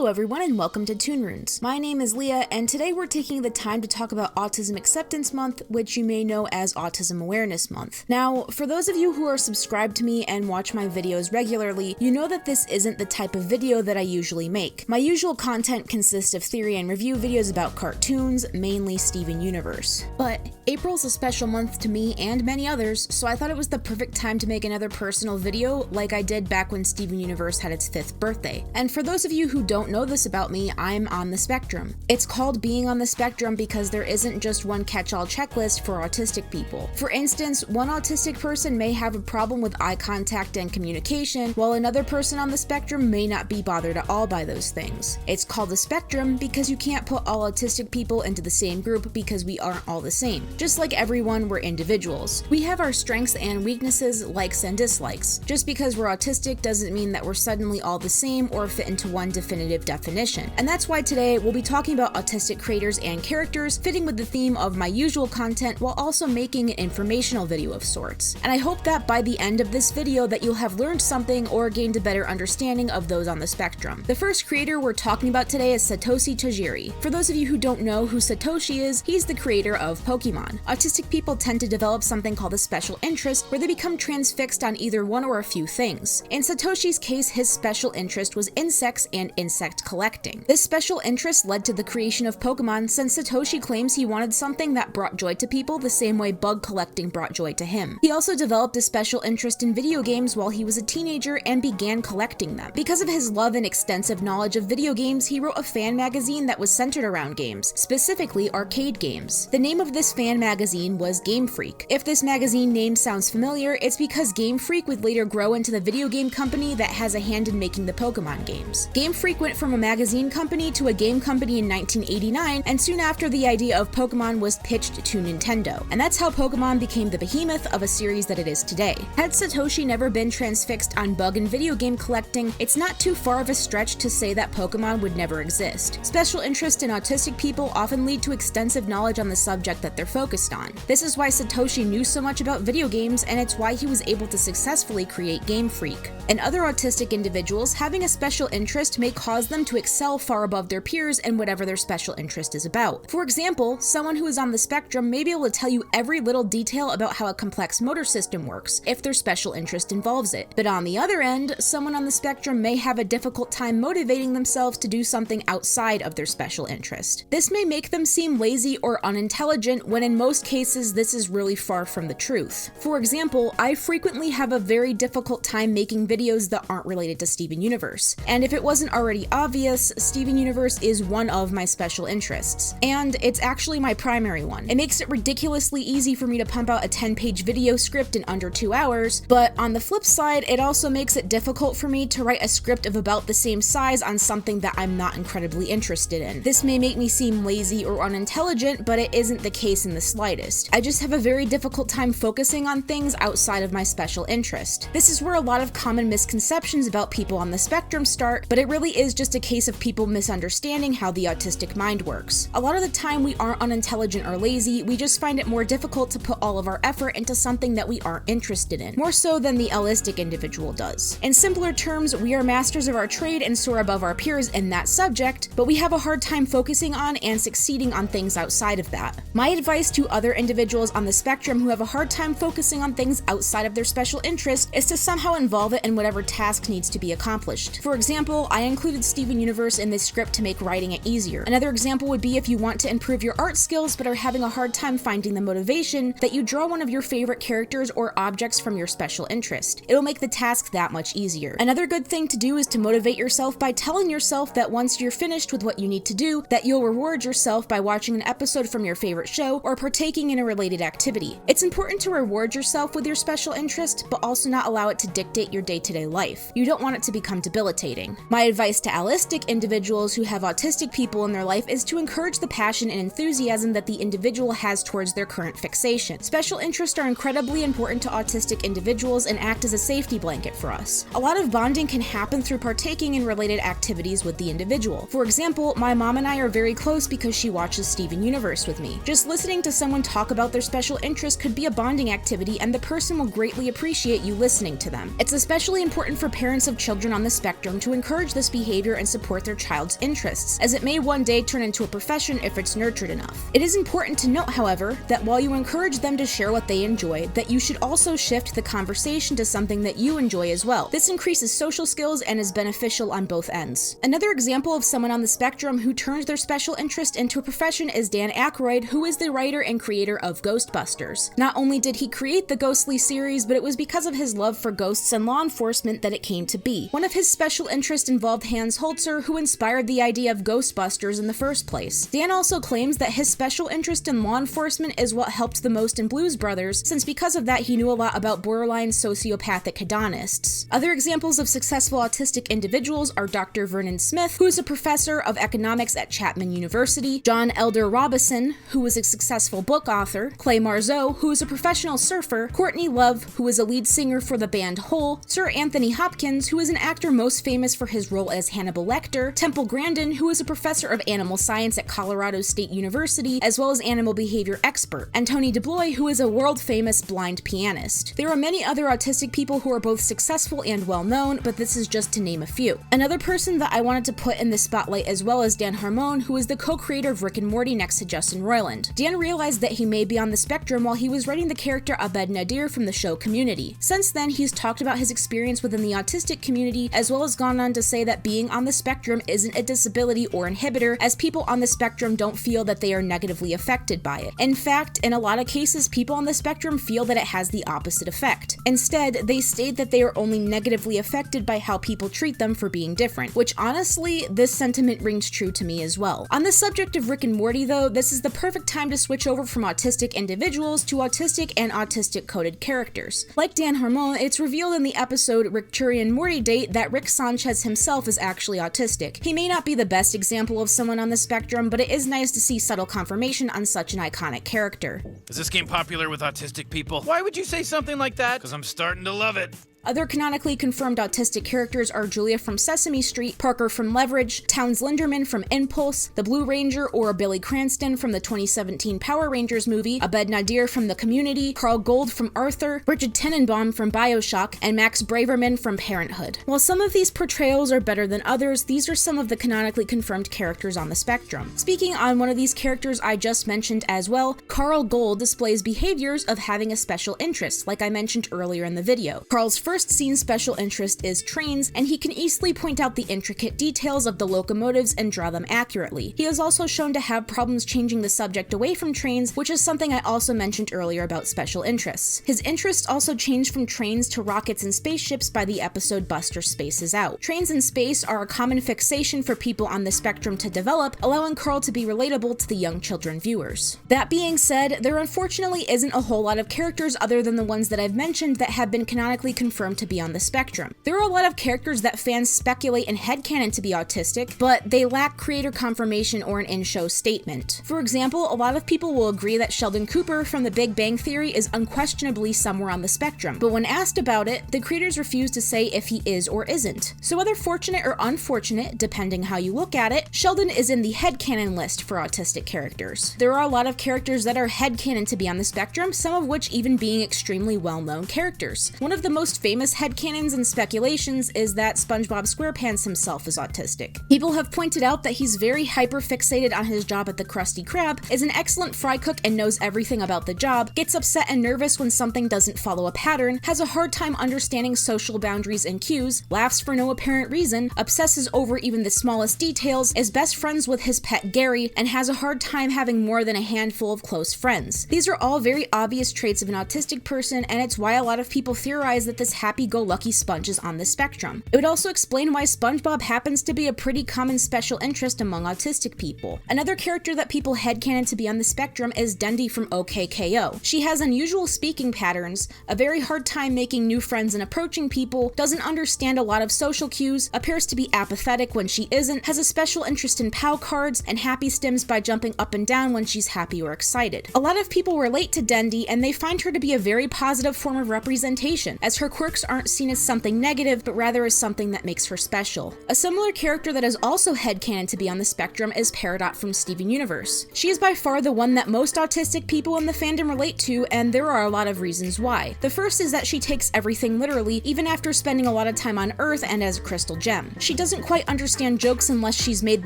Hello everyone and welcome to Toon Runes. My name is Leah and today we're taking the time to talk about Autism Acceptance Month, which you may know as Autism Awareness Month. Now, for those of you who are subscribed to me and watch my videos regularly, you know that this isn't the type of video that I usually make. My usual content consists of theory and review videos about cartoons, mainly Steven Universe. But April's a special month to me and many others, so I thought it was the perfect time to make another personal video like I did back when Steven Universe had its 5th birthday. And for those of you who don't know this about me, I'm on the spectrum. It's called being on the spectrum because there isn't just one catch-all checklist for autistic people. For instance, one autistic person may have a problem with eye contact and communication, while another person on the spectrum may not be bothered at all by those things. It's called the spectrum because you can't put all autistic people into the same group because we aren't all the same. Just like everyone, we're individuals. We have our strengths and weaknesses, likes and dislikes. Just because we're autistic doesn't mean that we're suddenly all the same or fit into one definitive definition. And that's why today we'll be talking about autistic creators and characters, fitting with the theme of my usual content while also making an informational video of sorts. And I hope that by the end of this video that you'll have learned something or gained a better understanding of those on the spectrum. The first creator we're talking about today is Satoshi Tajiri. For those of you who don't know who Satoshi is, he's the creator of Pokemon. Autistic people tend to develop something called a special interest where they become transfixed on either one or a few things. In Satoshi's case, his special interest was insects and insect collecting. This special interest led to the creation of Pokemon since Satoshi claims he wanted something that brought joy to people the same way bug collecting brought joy to him. He also developed a special interest in video games while he was a teenager and began collecting them. Because of his love and extensive knowledge of video games, he wrote a fan magazine that was centered around games, specifically arcade games. The name of this fan magazine was Game Freak. If this magazine name sounds familiar, it's because Game Freak would later grow into the video game company that has a hand in making the Pokemon games. Game Freak went from a magazine company to a game company in 1989, and soon after the idea of Pokemon was pitched to Nintendo. And that's how Pokemon became the behemoth of a series that it is today. Had Satoshi never been transfixed on bug and video game collecting, it's not too far of a stretch to say that Pokemon would never exist. Special interest in autistic people often lead to extensive knowledge on the subject that they're focused on. This is why Satoshi knew so much about video games, and it's why he was able to successfully create Game Freak. In other autistic individuals, having a special interest may cause them to excel far above their peers in whatever their special interest is about. For example, someone who is on the spectrum may be able to tell you every little detail about how a complex motor system works, if their special interest involves it. But on the other end, someone on the spectrum may have a difficult time motivating themselves to do something outside of their special interest. This may make them seem lazy or unintelligent, when in most cases this is really far from the truth. For example, I frequently have a very difficult time making videos that aren't related to Steven Universe. And if it wasn't already obvious, Steven Universe is one of my special interests. And it's actually my primary one. It makes it ridiculously easy for me to pump out a 10-page video script in under 2 hours, but on the flip side, it also makes it difficult for me to write a script of about the same size on something that I'm not incredibly interested in. This may make me seem lazy or unintelligent, but it isn't the case in the slightest. I just have a very difficult time focusing on things outside of my special interest. This is where a lot of common misconceptions about people on the spectrum start, but it really is just a case of people misunderstanding how the autistic mind works. A lot of the time we aren't unintelligent or lazy, we just find it more difficult to put all of our effort into something that we aren't interested in, more so than the allistic individual does. In simpler terms, we are masters of our trade and soar above our peers in that subject, but we have a hard time focusing on and succeeding on things outside of that. My advice to other individuals on the spectrum who have a hard time focusing on things outside of their special interest is to somehow involve it in whatever task needs to be accomplished. For example, I included Steven Universe in this script to make writing it easier. Another example would be if you want to improve your art skills but are having a hard time finding the motivation, that you draw one of your favorite characters or objects from your special interest. It'll make the task that much easier. Another good thing to do is to motivate yourself by telling yourself that once you're finished with what you need to do, that you'll reward yourself by watching an episode from your favorite show or partaking in a related activity. It's important to reward yourself with your special interest, but also not allow it to dictate your day-to-day life. You don't want it to become debilitating. My advice to allistic individuals who have autistic people in their life is to encourage the passion and enthusiasm that the individual has towards their current fixation. Special interests are incredibly important to autistic individuals and act as a safety blanket for us. A lot of bonding can happen through partaking in related activities with the individual. For example, my mom and I are very close because she watches Steven Universe with me. Just listening to someone talk about their special interest could be a bonding activity, and the person will greatly appreciate you listening to them. It's especially important for parents of children on the spectrum to encourage this behavior behavior and support their child's interests, as it may one day turn into a profession if it's nurtured enough. It is important to note, however, that while you encourage them to share what they enjoy, that you should also shift the conversation to something that you enjoy as well. This increases social skills and is beneficial on both ends. Another example of someone on the spectrum who turned their special interest into a profession is Dan Aykroyd, who is the writer and creator of Ghostbusters. Not only did he create the Ghostly series, but it was because of his love for ghosts and law enforcement that it came to be. One of his special interests involved Hans Holzer, who inspired the idea of Ghostbusters in the first place. Dan also claims that his special interest in law enforcement is what helped the most in Blues Brothers, since because of that he knew a lot about borderline sociopathic hedonists. Other examples of successful autistic individuals are Dr. Vernon Smith, who is a professor of economics at Chapman University, John Elder Robison, who was a successful book author, Clay Marzeau, who is a professional surfer, Courtney Love, who is a lead singer for the band Hole, Sir Anthony Hopkins, who is an actor most famous for his role as Hannibal Lecter, Temple Grandin, who is a professor of animal science at Colorado State University, as well as animal behavior expert, and Tony DeBlois, who is a world-famous blind pianist. There are many other autistic people who are both successful and well-known, but this is just to name a few. Another person that I wanted to put in the spotlight as well is Dan Harmon, who is the co-creator of Rick and Morty next to Justin Roiland. Dan realized that he may be on the spectrum while he was writing the character Abed Nadir from the show Community. Since then, he's talked about his experience within the autistic community, as well as gone on to say that being on the spectrum isn't a disability or inhibitor, as people on the spectrum don't feel that they are negatively affected by it. In fact, in a lot of cases, people on the spectrum feel that it has the opposite effect. Instead, they state that they are only negatively affected by how people treat them for being different, which honestly, this sentiment rings true to me as well. On the subject of Rick and Morty though, this is the perfect time to switch over from autistic individuals to autistic and autistic-coded characters. Like Dan Harmon, it's revealed in the episode Rick and Morty Date that Rick Sanchez himself is actually autistic. He may not be the best example of someone on the spectrum, but it is nice to see subtle confirmation on such an iconic character. Is this game popular with autistic people? Why would you say something like that? Because I'm starting to love it. Other canonically confirmed autistic characters are Julia from Sesame Street, Parker from Leverage, Towns Linderman from Impulse, the Blue Ranger or Billy Cranston from the 2017 Power Rangers movie, Abed Nadir from The Community, Carl Gould from Arthur, Bridget Tenenbaum from BioShock, and Max Braverman from Parenthood. While some of these portrayals are better than others, these are some of the canonically confirmed characters on the spectrum. Speaking on one of these characters I just mentioned as well, Carl Gould displays behaviors of having a special interest, like I mentioned earlier in the video. Carl's first seen special interest is trains, and he can easily point out the intricate details of the locomotives and draw them accurately. He is also shown to have problems changing the subject away from trains, which is something I also mentioned earlier about special interests. His interest also changed from trains to rockets and spaceships by the episode Buster Spaces Out. Trains in space are a common fixation for people on the spectrum to develop, allowing Carl to be relatable to the young children viewers. That being said, there unfortunately isn't a whole lot of characters other than the ones that I've mentioned that have been canonically confirmed to be on the spectrum. There are a lot of characters that fans speculate and headcanon to be autistic, but they lack creator confirmation or an in-show statement. For example, a lot of people will agree that Sheldon Cooper from The Big Bang Theory is unquestionably somewhere on the spectrum, but when asked about it, the creators refuse to say if he is or isn't. So whether fortunate or unfortunate, depending how you look at it, Sheldon is in the headcanon list for autistic characters. There are a lot of characters that are headcanon to be on the spectrum, some of which even being extremely well-known characters. One of the most famous headcanons and speculations is that SpongeBob SquarePants himself is autistic. People have pointed out that he's very hyper-fixated on his job at the Krusty Krab, is an excellent fry cook and knows everything about the job, gets upset and nervous when something doesn't follow a pattern, has a hard time understanding social boundaries and cues, laughs for no apparent reason, obsesses over even the smallest details, is best friends with his pet Gary, and has a hard time having more than a handful of close friends. These are all very obvious traits of an autistic person, and it's why a lot of people theorize that this happy-go-lucky sponge is on the spectrum. It would also explain why SpongeBob happens to be a pretty common special interest among autistic people. Another character that people headcanon to be on the spectrum is Dendi from OKKO. She has unusual speaking patterns, a very hard time making new friends and approaching people, doesn't understand a lot of social cues, appears to be apathetic when she isn't, has a special interest in POW cards, and happy stims by jumping up and down when she's happy or excited. A lot of people relate to Dendi, and they find her to be a very positive form of representation, as her quirky quirks aren't seen as something negative, but rather as something that makes her special. A similar character that is also headcanon to be on the spectrum is Peridot from Steven Universe. She is by far the one that most autistic people in the fandom relate to, and there are a lot of reasons why. The first is that she takes everything literally, even after spending a lot of time on Earth and as a crystal gem. She doesn't quite understand jokes unless she's made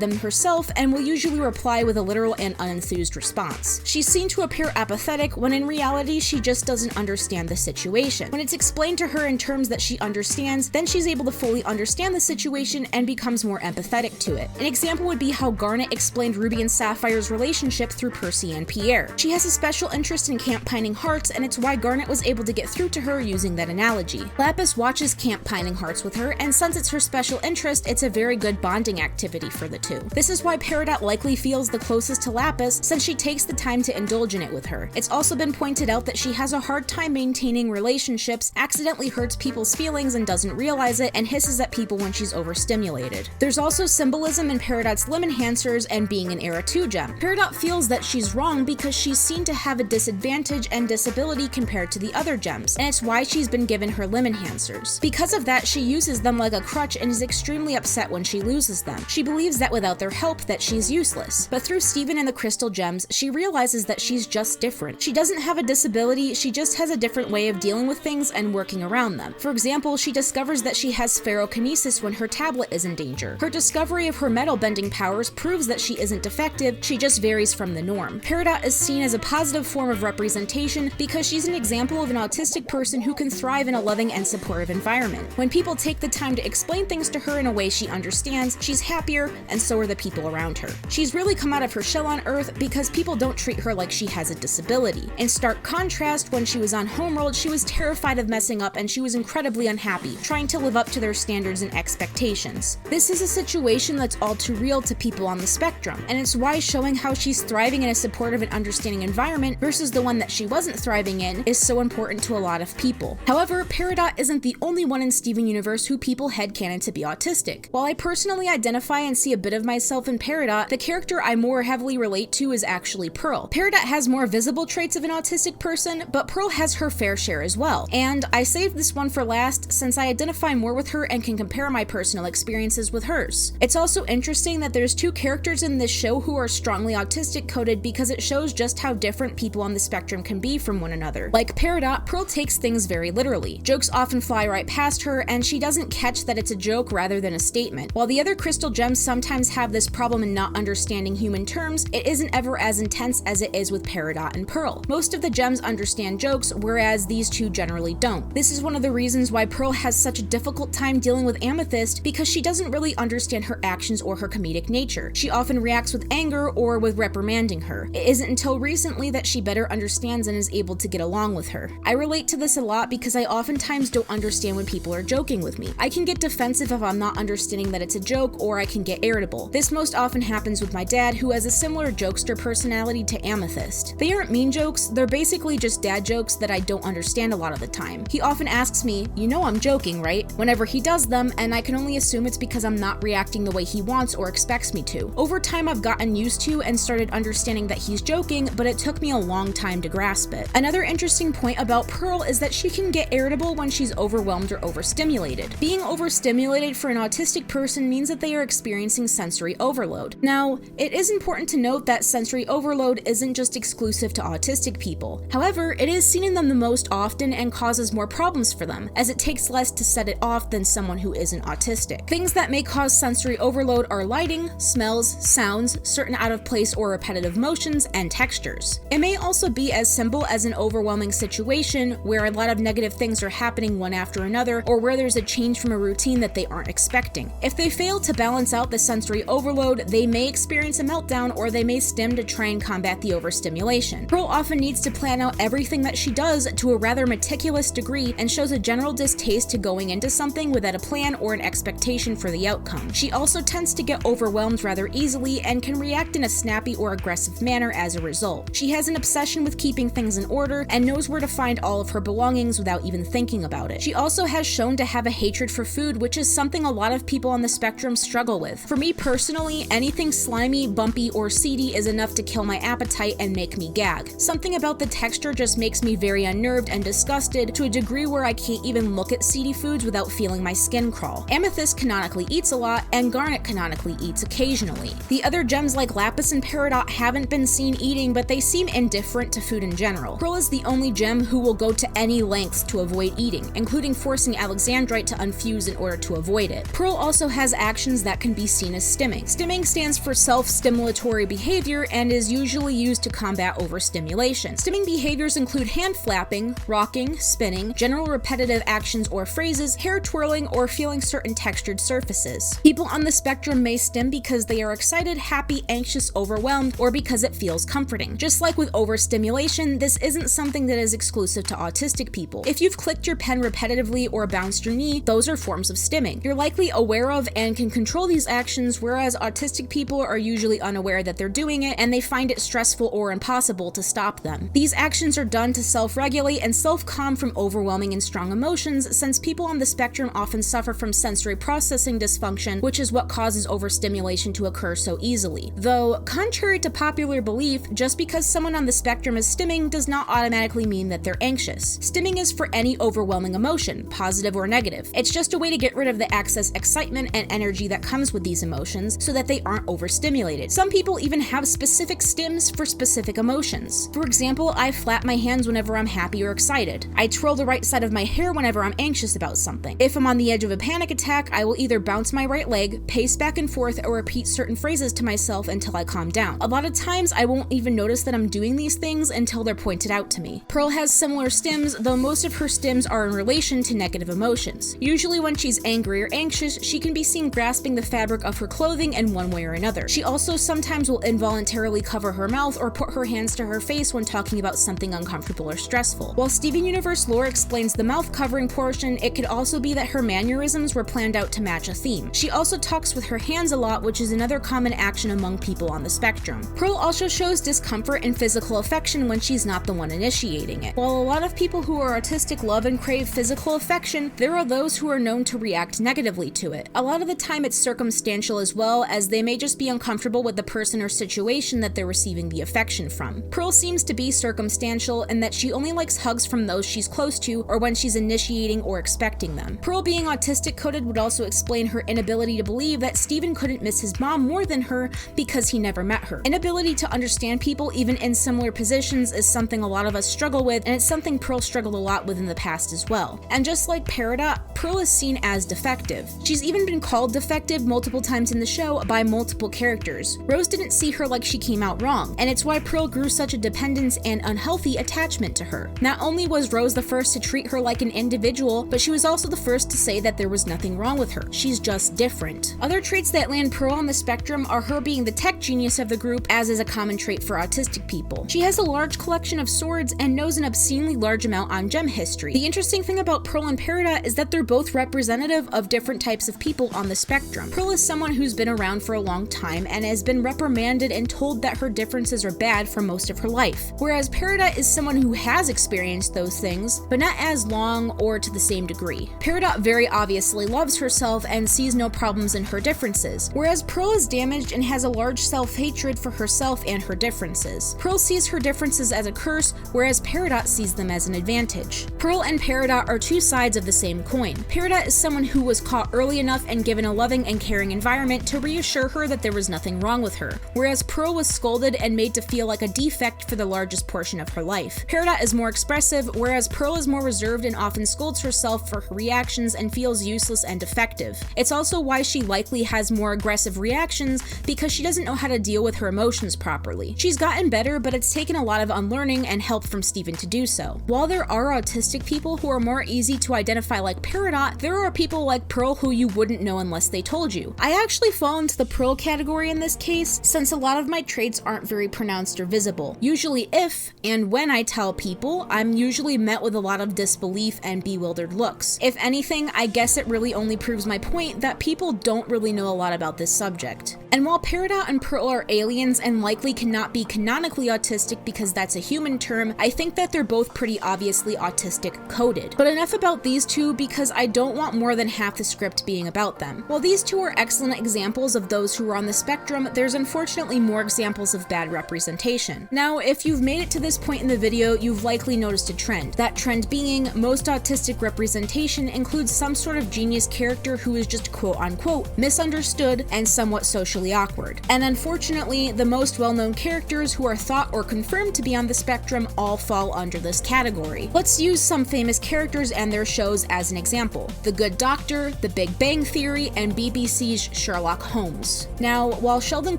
them herself, and will usually reply with a literal and unenthused response. She's seen to appear apathetic, when in reality she just doesn't understand the situation. When it's explained to her in terms that she understands, then she's able to fully understand the situation and becomes more empathetic to it. An example would be how Garnet explained Ruby and Sapphire's relationship through Percy and Pierre. She has a special interest in camp pining hearts, and it's why Garnet was able to get through to her using that analogy. Lapis watches camp pining hearts with her, and since it's her special interest, it's a very good bonding activity for the two. This is why Peridot likely feels the closest to Lapis, since she takes the time to indulge in it with her. It's also been pointed out that she has a hard time maintaining relationships, accidentally hurts people's feelings and doesn't realize it, and hisses at people when she's overstimulated. There's also symbolism in Peridot's limb enhancers and being an Era 2 gem. Peridot feels that she's wrong because she's seen to have a disadvantage and disability compared to the other gems, and it's why she's been given her limb enhancers. Because of that, she uses them like a crutch and is extremely upset when she loses them. She believes that without their help that she's useless. But through Steven and the crystal gems, she realizes that she's just different. She doesn't have a disability, she just has a different way of dealing with things and working around them. For example, she discovers that she has ferrokinesis when her tablet is in danger. Her discovery of her metal bending powers proves that she isn't defective, she just varies from the norm. Peridot is seen as a positive form of representation because she's an example of an autistic person who can thrive in a loving and supportive environment. When people take the time to explain things to her in a way she understands, she's happier, and so are the people around her. She's really come out of her shell on Earth because people don't treat her like she has a disability. In stark contrast, when she was on Homeworld, she was terrified of messing up and she was incredibly unhappy, trying to live up to their standards and expectations. This is a situation that's all too real to people on the spectrum, and it's why showing how she's thriving in a supportive and understanding environment versus the one that she wasn't thriving in is so important to a lot of people. However, Peridot isn't the only one in Steven Universe who people headcanon to be autistic. While I personally identify and see a bit of myself in Peridot, the character I more heavily relate to is actually Pearl. Peridot has more visible traits of an autistic person, but Pearl has her fair share as well. And I saved this one for last since I identify more with her and can compare my personal experiences with hers. It's also interesting that there's two characters in this show who are strongly autistic coded because it shows just how different people on the spectrum can be from one another. Like Peridot, Pearl takes things very literally. Jokes often fly right past her, and she doesn't catch that it's a joke rather than a statement. While the other crystal gems sometimes have this problem in not understanding human terms, it isn't ever as intense as it is with Peridot and Pearl. Most of the gems understand jokes, whereas these two generally don't. This is one of the reasons why Pearl has such a difficult time dealing with Amethyst, because she doesn't really understand her actions or her comedic nature. She often reacts with anger or with reprimanding her. It isn't until recently that she better understands and is able to get along with her. I relate to this a lot because I oftentimes don't understand when people are joking with me. I can get defensive if I'm not understanding that it's a joke, or I can get irritable. This most often happens with my dad, who has a similar jokester personality to Amethyst. They aren't mean jokes, they're basically just dad jokes that I don't understand a lot of the time. He often asks me, "You know I'm joking, right?" whenever he does them, and I can only assume it's because I'm not reacting the way he wants or expects me to. Over time, I've gotten used to and started understanding that he's joking, but it took me a long time to grasp it. Another interesting point about Pearl is that she can get irritable when she's overwhelmed or overstimulated. Being overstimulated for an autistic person means that they are experiencing sensory overload. Now, it is important to note that sensory overload isn't just exclusive to autistic people. However, it is seen in them the most often and causes more problems for them, as it takes less to set it off than someone who isn't autistic. Things that may cause sensory overload are lighting, smells, sounds, certain out-of-place or repetitive motions, and textures. It may also be as simple as an overwhelming situation where a lot of negative things are happening one after another, or where there's a change from a routine that they aren't expecting. If they fail to balance out the sensory overload, they may experience a meltdown, or they may stim to try and combat the overstimulation. Pearl often needs to plan out everything that she does to a rather meticulous degree and shows a general distaste to going into something without a plan or an expectation for the outcome. She also tends to get overwhelmed rather easily and can react in a snappy or aggressive manner as a result. She has an obsession with keeping things in order and knows where to find all of her belongings without even thinking about it. She also has shown to have a hatred for food, which is something a lot of people on the spectrum struggle with. For me personally, anything slimy, bumpy, or seedy is enough to kill my appetite and make me gag. Something about the texture just makes me very unnerved and disgusted to a degree where I can't even look at seedy foods without feeling my skin crawl. Amethyst canonically eats a lot, and Garnet canonically eats occasionally. The other gems like Lapis and Peridot haven't been seen eating, but they seem indifferent to food in general. Pearl is the only gem who will go to any lengths to avoid eating, including forcing Alexandrite to unfuse in order to avoid it. Pearl also has actions that can be seen as stimming. Stimming stands for self-stimulatory behavior and is usually used to combat overstimulation. Stimming behaviors include hand flapping, rocking, spinning, general repetitive actions or phrases, hair twirling, or feeling certain textured surfaces. People on the spectrum may stim because they are excited, happy, anxious, overwhelmed, or because it feels comforting. Just like with overstimulation, this isn't something that is exclusive to autistic people. If you've clicked your pen repetitively or bounced your knee, those are forms of stimming. You're likely aware of and can control these actions, whereas autistic people are usually unaware that they're doing it and they find it stressful or impossible to stop them. These actions are done to self-regulate and self-calm from overwhelming and strong emotions, since people on the spectrum often suffer from sensory processing dysfunction, which is what causes overstimulation to occur so easily. Though, contrary to popular belief, just because someone on the spectrum is stimming does not automatically mean that they're anxious. Stimming is for any overwhelming emotion, positive or negative. It's just a way to get rid of the excess excitement and energy that comes with these emotions so that they aren't overstimulated. Some people even have specific stims for specific emotions. For example, I flap my hands whenever I'm happy or excited. I twirl the right side of my hair whenever I'm anxious about something. If I'm on the edge of a panic attack, I will either bounce my right leg, pace back and forth, or repeat certain phrases to myself until I calm down. A lot of times, I won't even notice that I'm doing these things until they're pointed out to me. Pearl has similar stims, though most of her stims are in relation to negative emotions. Usually when she's angry or anxious, she can be seen grasping the fabric of her clothing in one way or another. She also sometimes will involuntarily cover her mouth or put her hands to her face when talking about something uncomfortable or stressful. While Steven Universe lore explains the mouth covering portion, it could also be that her mannerisms were planned out to match a theme. She also talks with her hands a lot, which is another common action among people on the spectrum. Pearl also shows discomfort and physical affection when she's not the one initiating it. While a lot of people who are autistic love and crave physical affection, there are those who are known to react negatively to it. A lot of the time it's circumstantial as well, as they may just be uncomfortable with the person or situation that they're receiving the affection from. Pearl seems to be circumstantial in that she only likes hugs from those she's close to or when she's initiating or expecting them. Pearl being autistic coded would also explain her inability to believe that Steven couldn't miss his mom more than her because he never met her. Inability to understand people even in similar positions is something a lot of us struggle with, and it's something Pearl struggled a lot with in the past as well. And just like Peridot, Pearl is seen as defective. She's even been called defective multiple times in the show by multiple characters. Rose didn't see her like she came out wrong, and it's why Pearl grew such a dependence and unhealthy attachment to her. Not only was Rose the first to treat her like an individual, but she was also the first to say that there was nothing wrong with her. She's just different. Other traits that land Pearl on the spectrum are her being the tech genius of the group, as is a common trait for autistic people. She has a large collection of swords and knows an obscenely large amount on gem history. The interesting thing about Pearl and Peridot is that they're both representative of different types of people on the spectrum. Pearl is someone who's been around for a long time and has been reprimanded and told that her differences are bad for most of her life, whereas Peridot is someone who has experienced those things, but not as long or to the same degree. Peridot very obviously loves herself and sees no problems in her differences, whereas Pearl is damaged and has a large self-hatred for herself and her differences. Pearl sees her differences as a curse, whereas Peridot sees them as an advantage. Pearl and Peridot are two sides of the same coin. Peridot is someone who was caught early enough and given a loving and caring environment to reassure her that there was nothing wrong with her, whereas Pearl was scolded and made to feel like a defect for the largest portion of her life. Peridot is more expressive, whereas Pearl is more reserved and often scolds herself for her reactions and feels useless and defective. It's also why she likely has more aggressive reactions, because she doesn't know how to deal with her emotions properly. She's gotten better, but it's taken a lot of unlearning and help from Steven to do so. While there are autistic people who are more easy to identify like Peridot, there are people like Pearl who you wouldn't know unless they told you. I actually fall into the Pearl category in this case, since a lot of my traits aren't very pronounced or visible. Usually if and when I tell people, I'm usually met with a lot of disbelief and bewildered looks. If anything, I guess it really only proves my point that people don't really know a lot about this subject. And while Peridot and Pearl are aliens and likely cannot be canonically autistic because that's a human term, I think that they're both pretty obviously autistic coded. But enough about these two, because I don't want more than half the script being about them. While these two are excellent examples of those who are on the spectrum, there's unfortunately more examples of bad representation. Now, if you've made it to this point in the video, you've likely noticed a trend. That trend being, most autistic representation includes some sort of genius character who is just quote-unquote misunderstood and somewhat socially awkward. And unfortunately, the most well-known characters who are thought or confirmed to be on the spectrum all fall under this category. Let's use some famous characters and their shows as an example: The Good Doctor, The Big Bang Theory, and BBC's Sherlock Holmes. Now, while Sheldon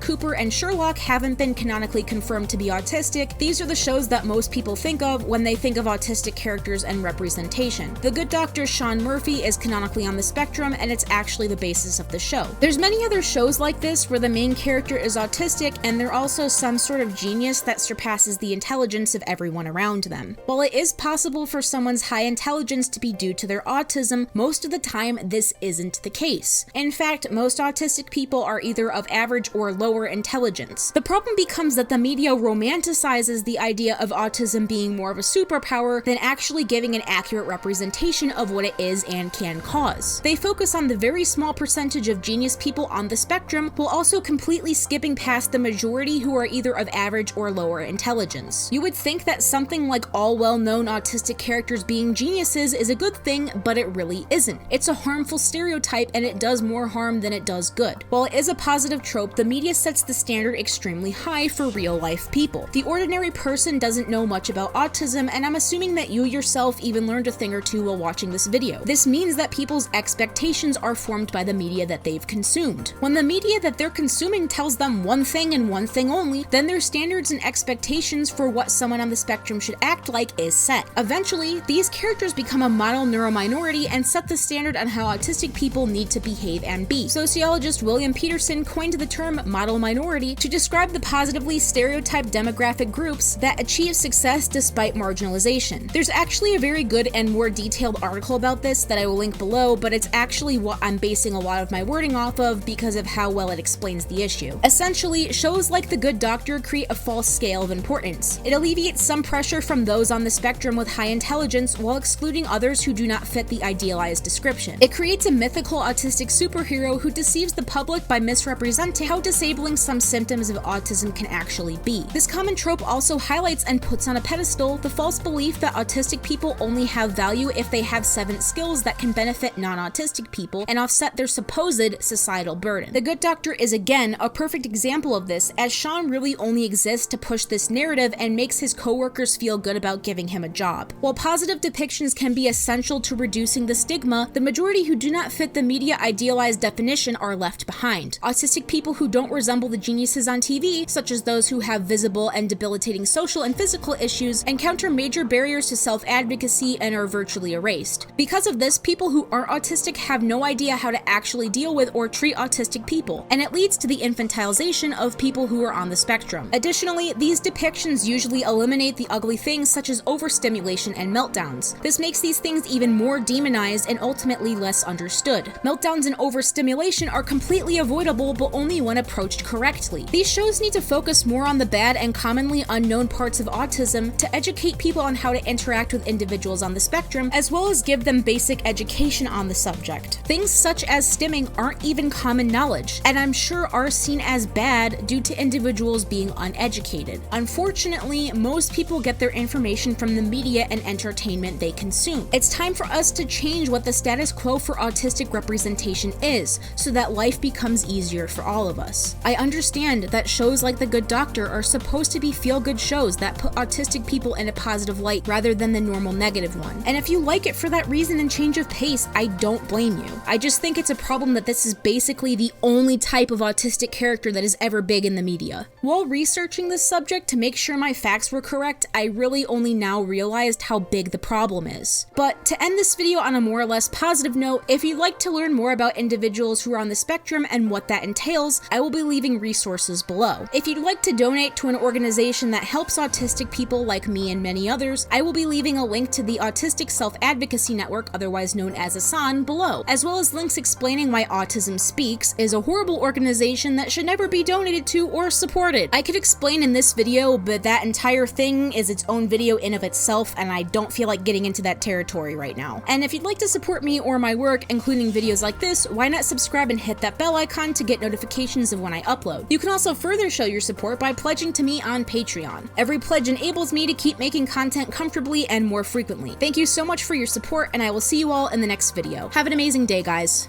Cooper and Sherlock haven't been canonically confirmed to be autistic, these are the shows that most people think of when they think of autistic characters and representation. The Good Doctor Sean Murphy is canonically on the spectrum, and it's actually the basis of the show. There's many other shows like this where the main character is autistic and they're also some sort of genius that surpasses the intelligence of everyone around them. While it is possible for someone's high intelligence to be due to their autism, most of the time this isn't the case. In fact, most autistic people are either of average or lower intelligence. The problem becomes that the media romanticizes the idea of autism being more of a superpower than actually giving an accurate representation of what it is and can cause. They focus on the very small percentage of genius people on the spectrum while also completely skipping past the majority who are either of average or lower intelligence. You would think that something like all well-known autistic characters being geniuses is a good thing, but it really isn't. It's a harmful stereotype and it does more harm than it does good. While it is a positive trope, the media sets the standard extremely high for real-life people. The ordinary person doesn't know much about autism, and I'm assuming that you yourself even learned a thing or two while watching this video. This means that people's expectations are formed by the media that they've consumed. When the media that they're consuming tells them one thing and one thing only, then their standards and expectations for what someone on the spectrum should act like is set. Eventually, these characters become a model neurominority and set the standard on how autistic people need to behave and be. Sociologist William Peterson coined the term model minority to describe the positively stereotyped demographic groups that achieve success despite marginalization. There's actually a very good and more detailed article about this that I will link below, but it's actually what I'm basing a lot of my wording off of because of how well it explains the issue. Essentially, shows like The Good Doctor create a false scale of importance. It alleviates some pressure from those on the spectrum with high intelligence while excluding others who do not fit the idealized description. It creates a mythical autistic superhero who deceives the public by misrepresenting how disabling some symptoms of autism can actually be. This common trope also highlights and puts on a pedestal the false belief that autistic people only have value if they have 7 skills that can benefit non-autistic people and offset their supposed societal burden. The Good Doctor is again a perfect example of this, as Sean really only exists to push this narrative and makes his coworkers feel good about giving him a job. While positive depictions can be essential to reducing the stigma, the majority who do not fit the media idealized definition are left behind. Autistic people who don't resemble the geniuses on TV, such as those who have visible and debilitating social and physical issues, encounter major barriers to self-advocacy and are virtually erased. Because of this, people who aren't autistic have no idea how to actually deal with or treat autistic people, and it leads to the infantilization of people who are on the spectrum. Additionally, these depictions usually eliminate the ugly things such as overstimulation and meltdowns. This makes these things even more demonized and ultimately less understood. Meltdowns and overstimulation are completely avoidable, but only when approached correctly. These shows need to focus more on the bad and commonly unknown parts of autism to educate people on how to interact with individuals on the spectrum, as well as give them basic education on the subject. Things such as stimming aren't even common knowledge, and I'm sure are seen as bad due to individuals being uneducated. Unfortunately, most people get their information from the media and entertainment they consume. It's time for us to change what the status quo for autistic representation is, so that life becomes easier for all of us. I understand that shows like The Good Doctor are supposed to be feel-good shows that put autistic people in a positive light rather than the normal negative one. And if you like it for that reason and change of pace, I don't blame you. I just think it's a problem that this is basically the only type of autistic character that is ever big in the media. While researching this subject to make sure my facts were correct, I really only now realized how big the problem is. But to end this video on a more or less positive note, if you'd like to learn more about individuals who are on the spectrum and what that entails, I will be leaving resources below. If you'd like to donate to an organization that helps autistic people like me and many others, I will be leaving a link to the Autistic Self-Advocacy Network, otherwise known as ASAN, below, as well as links explaining why Autism Speaks is a horrible organization that should never be donated to or supported. I could explain in this video, but that entire thing is its own video in of itself, and I don't feel like getting into that territory right now. And if you'd like to support me or my work, including videos like this, why not subscribe and hit that bell icon to get notifications of when I upload. You can also further show your support by pledging to me on Patreon. Every pledge enables me to keep making content comfortably and more frequently. Thank you so much for your support, and I will see you all in the next video. Have an amazing day, guys.